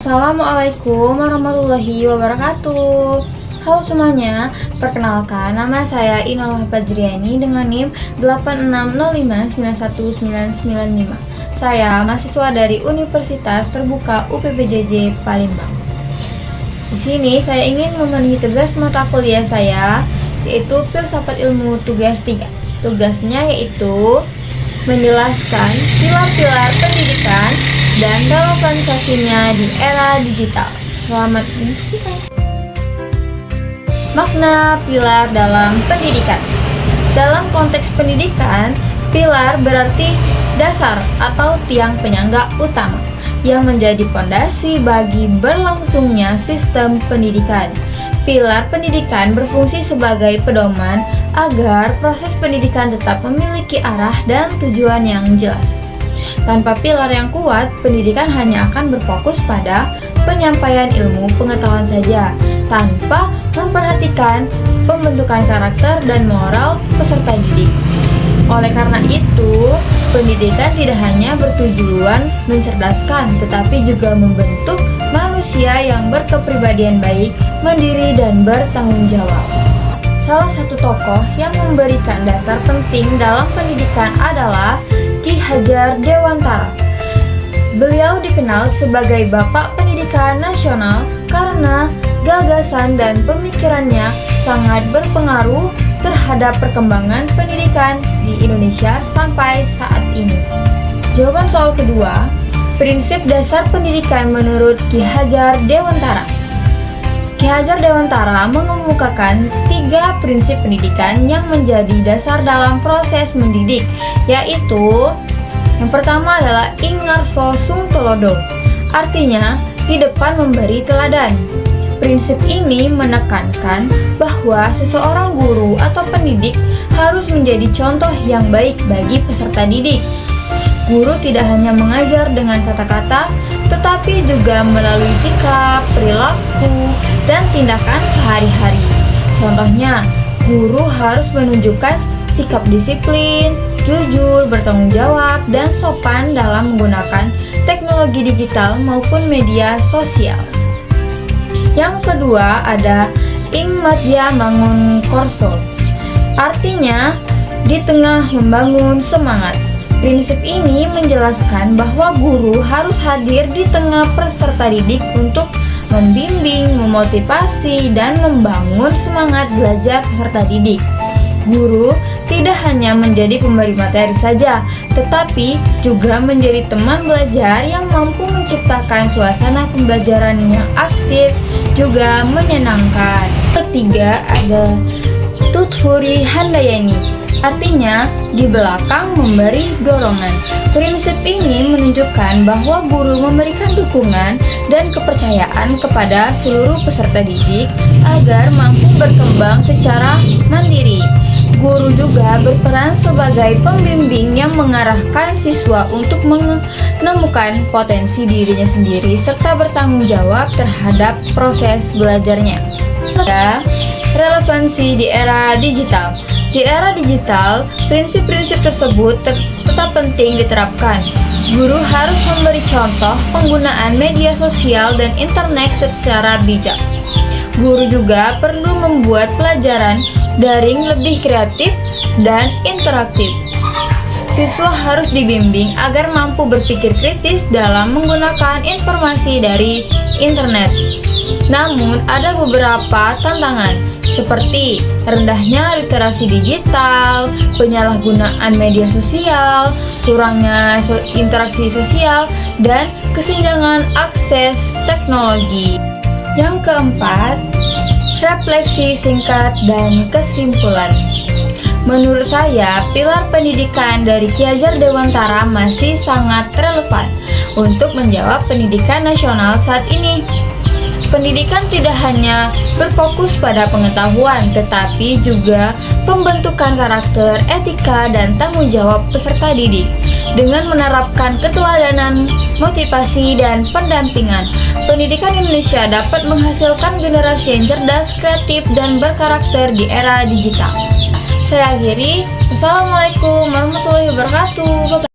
Assalamualaikum warahmatullahi wabarakatuh. Halo semuanya, perkenalkan nama saya Inolah Fajriani dengan NIM 8605919995. Saya mahasiswa dari Universitas Terbuka UPPJJ Palembang. Di sini saya ingin memenuhi tugas mata kuliah saya, yaitu Filsafat Ilmu tugas 3. Tugasnya yaitu menjelaskan pilar-pilar pendidikan dan relevansinya di era digital. Selamat menyaksikan. Makna pilar dalam pendidikan. Dalam konteks pendidikan, pilar berarti dasar atau tiang penyangga utama yang menjadi fondasi bagi berlangsungnya sistem pendidikan. Pilar pendidikan berfungsi sebagai pedoman agar proses pendidikan tetap memiliki arah dan tujuan yang jelas. Tanpa pilar yang kuat, pendidikan hanya akan berfokus pada penyampaian ilmu pengetahuan saja, tanpa memperhatikan pembentukan karakter dan moral peserta didik. Oleh karena itu, pendidikan tidak hanya bertujuan mencerdaskan, tetapi juga membentuk manusia yang berkepribadian baik, mandiri, dan bertanggung jawab. Salah satu tokoh yang memberikan dasar penting dalam pendidikan adalah Ki Hajar Dewantara. Beliau dikenal sebagai Bapak Pendidikan Nasional karena gagasan dan pemikirannya sangat berpengaruh terhadap perkembangan pendidikan di Indonesia sampai saat ini. Jawaban soal kedua, prinsip dasar pendidikan menurut Ki Hajar Dewantara. Ki Hajar Dewantara mengemukakan 3 prinsip pendidikan yang menjadi dasar dalam proses mendidik, yaitu yang pertama adalah Ingarso Sung Tulodo, artinya di depan memberi teladan. Prinsip ini menekankan bahwa seseorang guru atau pendidik harus menjadi contoh yang baik bagi peserta didik. Guru tidak hanya mengajar dengan kata-kata, tetapi juga melalui sikap, perilaku, dan tindakan sehari-hari. Contohnya, guru harus menunjukkan sikap disiplin, jujur, bertanggung jawab, dan sopan dalam menggunakan teknologi digital maupun media sosial. Yang kedua ada Ing Madya Mangun Korso, artinya di tengah membangun semangat. Prinsip ini menjelaskan bahwa guru harus hadir di tengah peserta didik untuk membimbing, memotivasi, dan membangun semangat belajar peserta didik. Guru tidak hanya menjadi pemberi materi saja, tetapi juga menjadi teman belajar yang mampu menciptakan suasana pembelajaran yang aktif, juga menyenangkan. Ketiga ada Tutfuri Handayani, artinya di belakang memberi dorongan. Prinsip ini menunjukkan bahwa guru memberikan dukungan dan kepercayaan kepada seluruh peserta didik agar mampu berkembang secara mandiri. Guru juga berperan sebagai pembimbing yang mengarahkan siswa untuk menemukan potensi dirinya sendiri serta bertanggung jawab terhadap proses belajarnya. Relevansi di era digital. Di era digital, prinsip-prinsip tersebut tetap penting diterapkan. Guru harus memberi contoh penggunaan media sosial dan internet secara bijak. Guru juga perlu membuat pelajaran daring lebih kreatif dan interaktif. Siswa harus dibimbing agar mampu berpikir kritis dalam menggunakan informasi dari internet. Namun, ada beberapa tantangan seperti rendahnya literasi digital, penyalahgunaan media sosial, kurangnya interaksi sosial, dan kesenjangan akses teknologi. Yang keempat, refleksi singkat dan kesimpulan. Menurut saya, pilar pendidikan dari Ki Hajar Dewantara masih sangat relevan untuk menjawab pendidikan nasional saat ini. Pendidikan tidak hanya berfokus pada pengetahuan, tetapi juga pembentukan karakter, etika, dan tanggung jawab peserta didik. Dengan menerapkan keteladanan, motivasi, dan pendampingan, pendidikan Indonesia dapat menghasilkan generasi yang cerdas, kreatif, dan berkarakter di era digital. Saya akhiri. Wassalamualaikum warahmatullahi wabarakatuh.